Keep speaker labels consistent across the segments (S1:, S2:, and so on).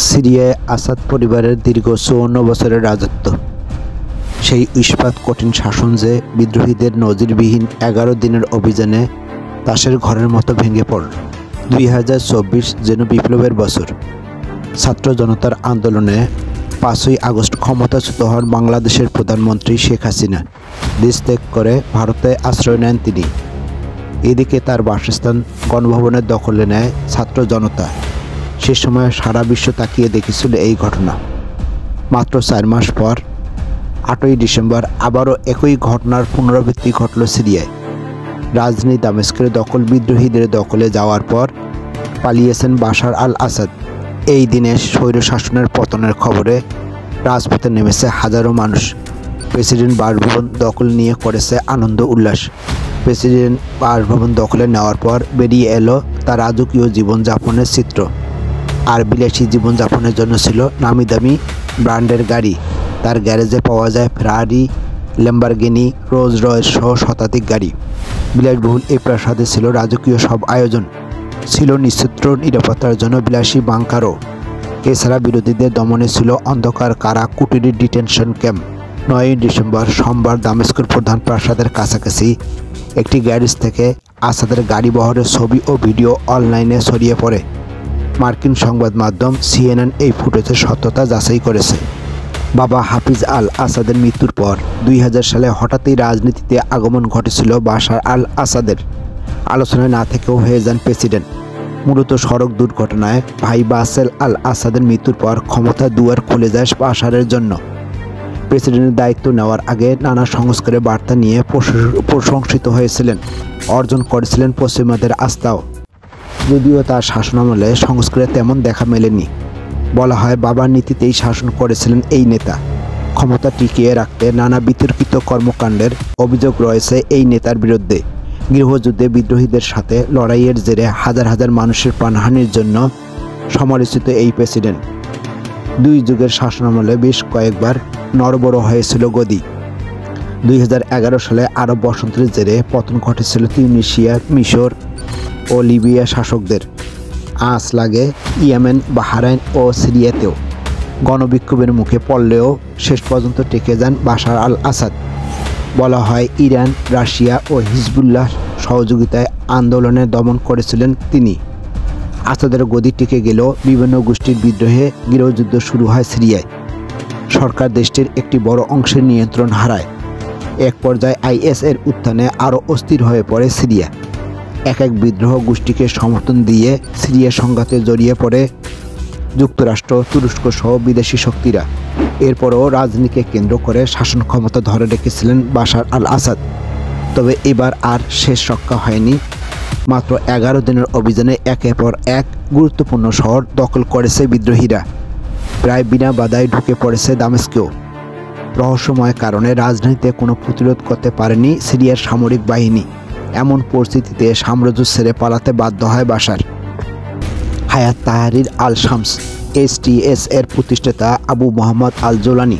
S1: সিরিয়ায় আসাদ পরিবারের দীর্ঘ ৫৪ বছরের রাজত্ব। সেই ইস্পাত কঠিন শাসন যে বিদ্রোহীদের নজিরবিহীন ১১ দিনের অভিযানে তাসের ঘরের মতো ভেঙে পড়ল। ২০২৪ যেন বিপ্লবের বছর। ছাত্র জনতার আন্দোলনে ৫ই আগস্ট ক্ষমতাচ্যুত হন বাংলাদেশের প্রধানমন্ত্রী শেখ হাসিনা। দেশ ত্যাগ করে ভারতে আশ্রয় নেন তিনি। এদিকে তার বাসস্থান গণভবনের দখলে নেয় ছাত্র জনতা। সে সময় সারা বিশ্ব তাকিয়ে দেখেছিল এই ঘটনা। মাত্র ৪ মাস পর ৮ই ডিসেম্বর আবারও একই ঘটনার পুনরাবৃত্তি ঘটল সিরিয়ায়। রাজধানী দামেস্কের দখল বিদ্রোহীদের দখলে যাওয়ার পর পালিয়েছেন বাশার আল আসাদ। এই দিনে স্বৈরশাসনের পতনের খবরে রাজপথে নেমেছে হাজারো মানুষ। প্রেসিডেন্ট বাসভবন দখল নিয়ে করেছে আনন্দ উল্লাস। প্রেসিডেন্ট বাসভবন দখলে নেওয়ার পর বেরিয়ে এলো তার রাজকীয় জীবনযাপনের চিত্র। আর বিলাসী জীবনযাপনের জন্য ছিল নামি দামি ব্র্যান্ডের গাড়ি। তার গ্যারেজে পাওয়া যায় ফেরারি, ল্যাম্বরগিনি, রোলস রয়েস সহ শতাধিক গাড়ি। বিলাসবহুল এই প্রাসাদে ছিল রাজকীয় সব আয়োজন, ছিল নিশ্চিত্র নিরাপত্তার জন্য বিলাসী বাংকারও। এছাড়া বিরোধীদের দমনে ছিল অন্ধকার কারা, কুটির, ডিটেনশন ক্যাম্প। ৯ই ডিসেম্বর সোমবার দামেস্কের প্রধান প্রাসাদের কাছাকাছি একটি গ্যারেজ থেকে আসাদের গাড়ি বহরের ছবি ও ভিডিও অনলাইনে ছড়িয়ে পড়ে। মার্কিন সংবাদ মাধ্যম CNN এই ফুটেজের সত্যতা যাচাই করেছে। বাবা হাফিজ আল আসাদের মৃত্যুর পর ২০০০ সালে হঠাৎই রাজনীতিতে আগমন ঘটেছিল বাশার আল আসাদের। আলোচনায় না থেকেও হয়ে যান প্রেসিডেন্ট। মূলত সড়ক দুর্ঘটনায় ভাই বাসেল আল আসাদের মৃত্যুর পর ক্ষমতা দুয়ার খুলে যায় বাশারের জন্য। প্রেসিডেন্টের দায়িত্ব নেওয়ার আগে নানা সংস্কারের বার্তা নিয়ে প্রশংসিত হয়েছিলেন, অর্জন করেছিলেন পশ্চিমাদের আস্থাও। যদিও তার শাসনামলে সংস্কারে তেমন দেখা মেলেনি। বলা হয় বাবার নীতিতেই শাসন করেছিলেন এই নেতা। ক্ষমতা টিকিয়ে রাখতে নানা বিতর্কিত কর্মকাণ্ডের অভিযোগ রয়েছে এই নেতার বিরুদ্ধে। গৃহযুদ্ধে বিদ্রোহীদের সাথে লড়াইয়ের জেরে হাজার হাজার মানুষের প্রাণহানির জন্য সমালোচিত এই প্রেসিডেন্ট। ২ যুগের শাসনামলে বেশ কয়েকবার নড়বড় হয়েছিল গদি। ২০১১ সালে আরব বসন্তের জেরে পতন ঘটেছিল তিউনিসিয়া, মিশর ও লিবিয়া শাসকদের। আঁচ লাগে ইয়েমেন, বাহরাইন ও সিরিয়াতেও। গণবিক্ষোভের মুখে পড়লেও শেষ পর্যন্ত টিকে যান বাশার আল আসাদ। বলা হয় ইরান, রাশিয়া ও হিজবুল্লাহ সহযোগিতায় আন্দোলনে দমন করেছিলেন তিনি। আসাদের গদি টিকে গেলেও বিভিন্ন গোষ্ঠীর বিদ্রোহে গৃহযুদ্ধ শুরু হয় সিরিয়ায়। সরকার দেশটির একটি বড় অংশের নিয়ন্ত্রণ হারায়। এক পর্যায়ে IS এর উত্থানে আরও অস্থির হয়ে পড়ে সিরিয়া। এক বিদ্রোহ গোষ্ঠীকে সমর্থন দিয়ে সিরিয়া সংঘাতে জড়িয়ে পড়ে যুক্তরাষ্ট্র, তুরস্ক সহ বিদেশি শক্তিরা। এরপরও রাজনীতিকে কেন্দ্র করে শাসন ক্ষমতা ধরে রেখেছিলেন বাশার আল আসাদ। তবে এবার আর শেষ রক্ষা হয়নি। মাত্র ১১ দিনের অভিযানে একের পর এক গুরুত্বপূর্ণ শহর দখল করেছে বিদ্রোহীরা। প্রায় বিনা বাধায় ঢুকে পড়েছে দামেস্কেও। রহস্যময় কারণে রাজধানীতে কোনো প্রতিরোধ করতে পারেনি সিরিয়ার সামরিক বাহিনী। এমন পরিস্থিতিতে সাম্রাজ্য ছেড়ে পালাতে বাধ্য হয় বাশার। হায়াত তাহরির আল শামস HTS এর প্রতিষ্ঠাতা আবু মোহাম্মদ আল জোলানি।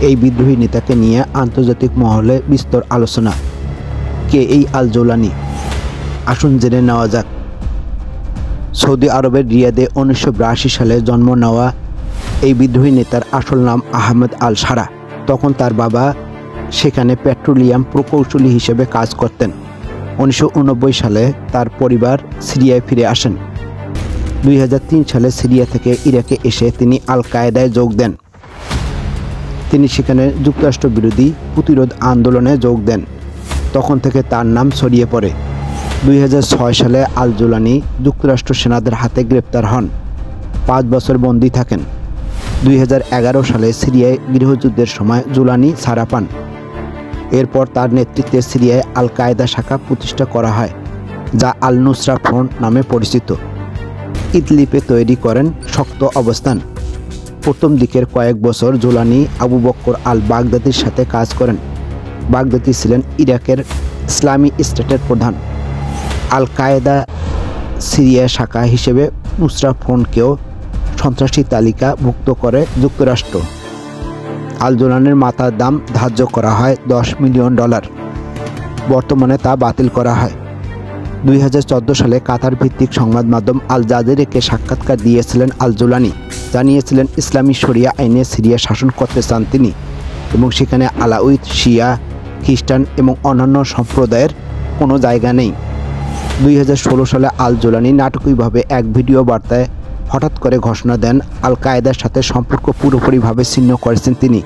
S1: এই বিদ্রোহী নেতাকে নিয়ে আন্তর্জাতিক মহলে বিস্তর আলোচনা। কে এই আল জোলানি? আসুন জেনে নেওয়া যাক। সৌদি আরবের রিয়াদে ১৯৮২ সালে জন্ম নেওয়া এই বিদ্রোহী নেতার আসল নাম আহমেদ আল সারা। তখন তার বাবা সেখানে পেট্রোলিয়াম প্রকৌশলী হিসেবে কাজ করতেন। ১৯৮৯ সালে তার পরিবার সিরিয়ায় ফিরে আসেন। ২০০৩ সালে সিরিয়া থেকে ইরাকে এসে তিনি আল কায়েদায় যোগ দেন। তিনি সেখানে যুক্তরাষ্ট্র বিরোধী প্রতিরোধ আন্দোলনে যোগ দেন। তখন থেকে তার নাম ছড়িয়ে পড়ে। ২০০৬ সালে আল জোলানি যুক্তরাষ্ট্র সেনাদের হাতে গ্রেপ্তার হন। ৫ বছর বন্দী থাকেন। ২০১১ সালে সিরিয়ায় গৃহযুদ্ধের সময় জোলানি ছাড়া পান। এরপর তার নেতৃত্বে সিরিয়ায় আল কায়েদা শাখা প্রতিষ্ঠা করা হয়, যা আল নুসরা ফ্রন্ট নামে পরিচিত। ইদলিবে তৈরি করেন শক্ত অবস্থান। প্রথম দিকের কয়েক বছর জোলানি আবু বকর আল বাগদাদির সাথে কাজ করেন। বাগদাদি ছিলেন ইরাকের ইসলামী স্টেটের প্রধান। আল কায়েদা সিরিয়া শাখা হিসেবে নুসরা ফ্রন্টকেও সন্ত্রাসী তালিকাভুক্ত করে যুক্তরাষ্ট্র। আল জোলানির মাথার দাম ধার্য করা হয় $10 মিলিয়ন। বর্তমানে তা বাতিল করা হয়। 2014 সালে কাতার ভিত্তিক সংবাদ মাধ্যম আল জাজিরাকে সাক্ষাৎকার দিয়েছিলেন আল জুলানি। জানিয়েছিলেন ইসলামী শরিয়া আইনে সিরিয়া শাসন করতে চান তিনি এবং সেখানে আলাউইত, শিয়া, খ্রিস্টান এবং অন্যান্য সম্প্রদায়ের কোনো জায়গা নেই। 2016 সালে আল জুলানি নাটকীয়ভাবে এক ভিডিও বার্তায় হঠাৎ করে ঘোষণা দেন আল কায়েদার সাথে সম্পর্ক পুরোপুরিভাবে ছিন্ন করেছেন তিনি।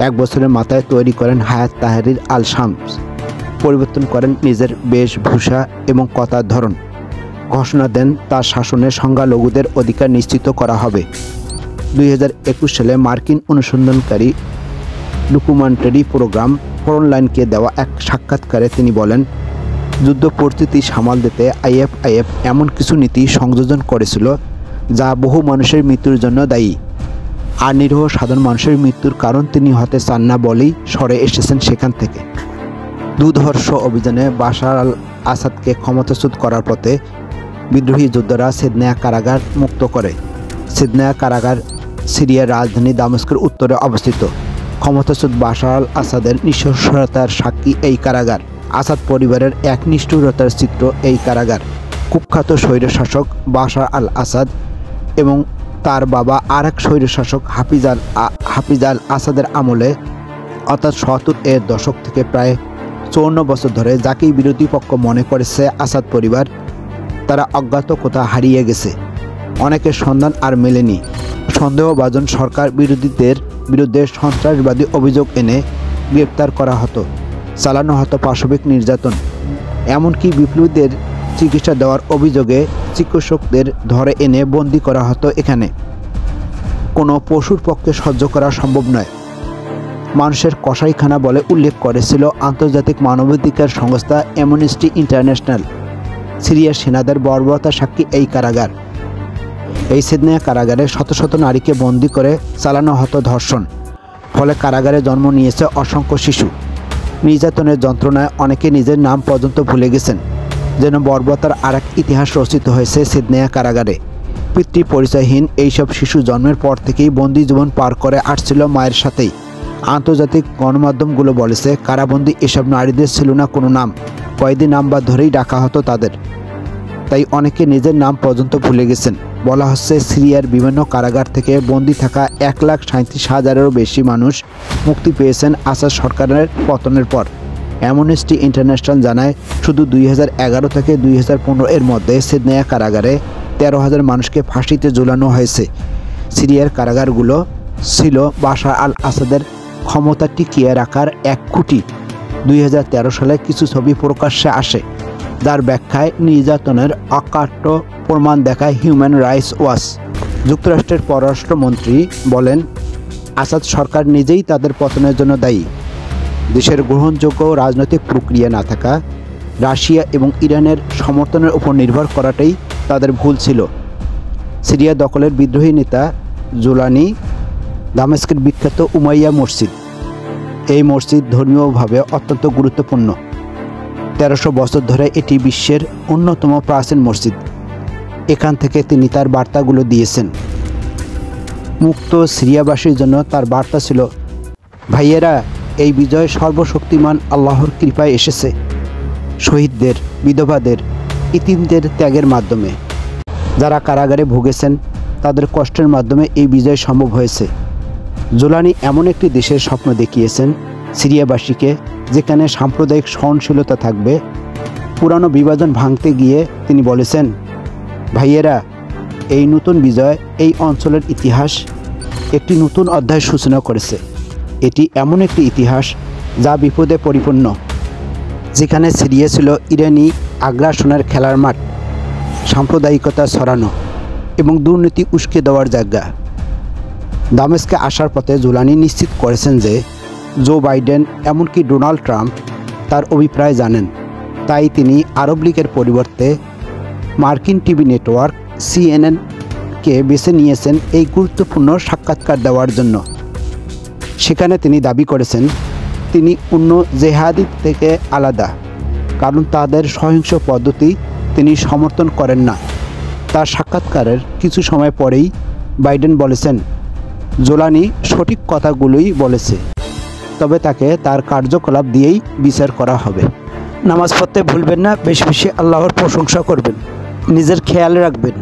S1: 1 বছরের মাথায় তৈরি করেন হায়াত তাহরির আল শামস, পরিবর্তন করেন নিজের বেশভূষা এবং কথার ধরন। ঘোষণা দেন তার শাসনে সংখ্যালঘুদের অধিকার নিশ্চিত করা হবে। 2021 সালে মার্কিন অনুসন্ধানকারী ডকুমেন্টারি প্রোগ্রাম ফ্রন্টলাইনকে দেওয়া এক সাক্ষাৎকারে তিনি বলেন, যুদ্ধ পরিস্থিতি সামাল দিতে আইএফ এমন কিছু নীতি সংযোজন করেছিল যা বহু মানুষের মৃত্যুর জন্য দায়ী, আর নিরীহ সাধারণ মানুষের মৃত্যুর কারণ তিনি হতে চান না বলেই সরে এসেছেন সেখান থেকে। দুর্ধর্ষ অভিযানে বাশার আল আসাদকে ক্ষমতাচ্যুত করার পথে বিদ্রোহী যোদ্ধারা সিদনায়া কারাগার মুক্ত করে। সিদনায়া কারাগার সিরিয়ার রাজধানী দামেস্কের উত্তরে অবস্থিত। ক্ষমতাচ্যুত বাশার আল আসাদের নৃশংসতার সাক্ষী এই কারাগার। আসাদ পরিবারের এক নিষ্ঠুরতার চিত্র এই কারাগার। কুখ্যাত স্বৈরশাসক বাশার আল আসাদ এবং তার বাবা আরেক স্বৈরশাসক হাফিজ আল আসাদের আমলে অর্থাৎ 70-এর দশক থেকে প্রায় 54 বছর ধরে যাকেই বিরোধী পক্ষ মনে করেছে আসাদ পরিবার, তারা অজ্ঞাত কোথা হারিয়ে গেছে। অনেকের সন্ধান আর মেলেনি। সন্দেহভাজন সরকার বিরোধীদের বিরুদ্ধে সন্ত্রাসবাদী অভিযোগ এনে গ্রেপ্তার করা হতো, চালানো হতো পাশবিক নির্যাতন। এমনকি বিপ্লবীদের চিকিৎসা দেওয়ার অভিযোগে চিকিৎসকদের ধরে এনে বন্দী করা হতো এখানে। কোনো পশুর পক্ষে সহ্য করা সম্ভব নয়। মানুষের কসাইখানা বলে উল্লেখ করেছিল আন্তর্জাতিক মানবাধিকার সংস্থা অ্যামনেস্টি ইন্টারন্যাশনাল। সিরিয়ার সেনাদের বর্বরতার সাক্ষী এই কারাগার। এই সিদনায়া কারাগারে শত শত নারীকে বন্দী করে চালানো হতো ধর্ষণ। ফলে কারাগারে জন্ম নিয়েছে অসংখ্য শিশু। নির্যাতনের যন্ত্রণায় অনেকে নিজের নাম পর্যন্ত ভুলে গেছেন। যেন বর্বরতার আরেক ইতিহাস রচিত হয়েছে সিদনায়া কারাগারে। পিতৃ পরিচয়হীন এইসব শিশু জন্মের পর থেকেই বন্দি জীবন পার করে আসছিল মায়ের সাথেই। আন্তর্জাতিক গণমাধ্যমগুলো বলেছে, কারাবন্দী এসব নারীদের ছিল না কোনো নাম, কয়েদি নাম্বার ধরেই ডাকা হতো তাদের। তাই অনেকে নিজের নাম পর্যন্ত ভুলে গেছেন। বলা হচ্ছে, সিরিয়ার বিভিন্ন কারাগার থেকে বন্দী থাকা 1,37,000-এরও বেশি মানুষ মুক্তি পেয়েছেন আসাদ সরকারের পতনের পর। অ্যামনেস্টি ইন্টারন্যাশনাল জানায়, শুধু 2011 থেকে 2015-এর মধ্যে সিদনায়া কারাগারে 13,000 মানুষকে ফাঁসিতে ঝুলানো হয়েছে। সিরিয়ার কারাগারগুলো ছিল বাশার আল আসাদের ক্ষমতা টিকিয়ে রাখার এক খুঁটি। 2013 সালে কিছু ছবি প্রকাশ্যে আসে, যার ব্যাখ্যায় নির্যাতনের অকাট্য প্রমাণ দেখায় হিউম্যান রাইটস ওয়াচ। যুক্তরাষ্ট্রের পররাষ্ট্রমন্ত্রী বলেন, আসাদ সরকার নিজেই তাদের পতনের জন্য দায়ী। দেশের গ্রহণযোগ্য রাজনৈতিক প্রক্রিয়া না থাকা, রাশিয়া এবং ইরানের সমর্থনের উপর নির্ভর করাটাই তাদের ভুল ছিল। সিরিয়া দখলের বিদ্রোহী নেতা জুলানি দামেস্কের বিখ্যাত উমাইয়া মসজিদ। এই মসজিদ ধর্মীয়ভাবে অত্যন্ত গুরুত্বপূর্ণ। 1300 বছর ধরে এটি বিশ্বের অন্যতম প্রাচীন মসজিদ। এখান থেকে তিনি তার বার্তাগুলো দিয়েছেন। মুক্ত সিরিয়াবাসীর জন্য তার বার্তা ছিল, ভাইয়েরা, এই বিজয় সর্বশক্তিমান আল্লাহর কৃপায় এসেছে। শহীদদের, বিধবাদের, ইতিমদের ত্যাগের মাধ্যমে। যারা কারাগারে ভুগেছেন তাদের কষ্টের মাধ্যমে এই বিজয় সম্ভব হয়েছে। জুলানি এমন একটি দেশের স্বপ্ন দেখিয়েছেন সিরিয়াবাসীকে, যেখানে সাম্প্রদায়িক সহনশীলতা থাকবে। পুরানো বিভাজন ভাঙতে গিয়ে তিনি বলেছেন, ভাইয়েরা, এই নতুন বিজয় এই অঞ্চলের ইতিহাস একটি নতুন অধ্যায় সূচনা করেছে। এটি এমন একটি ইতিহাস যা বিপদে পরিপূর্ণ, যেখানে সিরিয়া ছিল ইরানি আগ্রাসনের খেলার মাঠ, সাম্প্রদায়িকতা ছড়ানো এবং দুর্নীতি উস্কে দেওয়ার জায়গা। দামেস্কে আসার পথে জুলানি নিশ্চিত করেছেন যে জো বাইডেন, এমনকি ডোনাল্ড ট্রাম্প তার অভিপ্রায় জানেন। তাই তিনি আরব লীগের পরিবর্তে মার্কিন টিভি নেটওয়ার্ক CNN-কে বেছে নিয়েছেন এই গুরুত্বপূর্ণ সাক্ষাৎকার দেওয়ার জন্য। সেখানে তিনি দাবি করেছেন তিনি অন্য জেহাদি থেকে আলাদা, কারণ তাদের সহিংস পদ্ধতি তিনি সমর্থন করেন না। তার সাক্ষাৎকারের কিছু সময় পরেই বাইডেন বলেছেন, জোলানি সঠিক কথাগুলোই বলেছে, তবে তাকে তার কার্যকলাপ দিয়েই বিচার করা হবে। নামাজ পড়তে ভুলবেন না, বেশি বেশি আল্লাহর প্রশংসা করবেন, নিজের খেয়াল রাখবেন।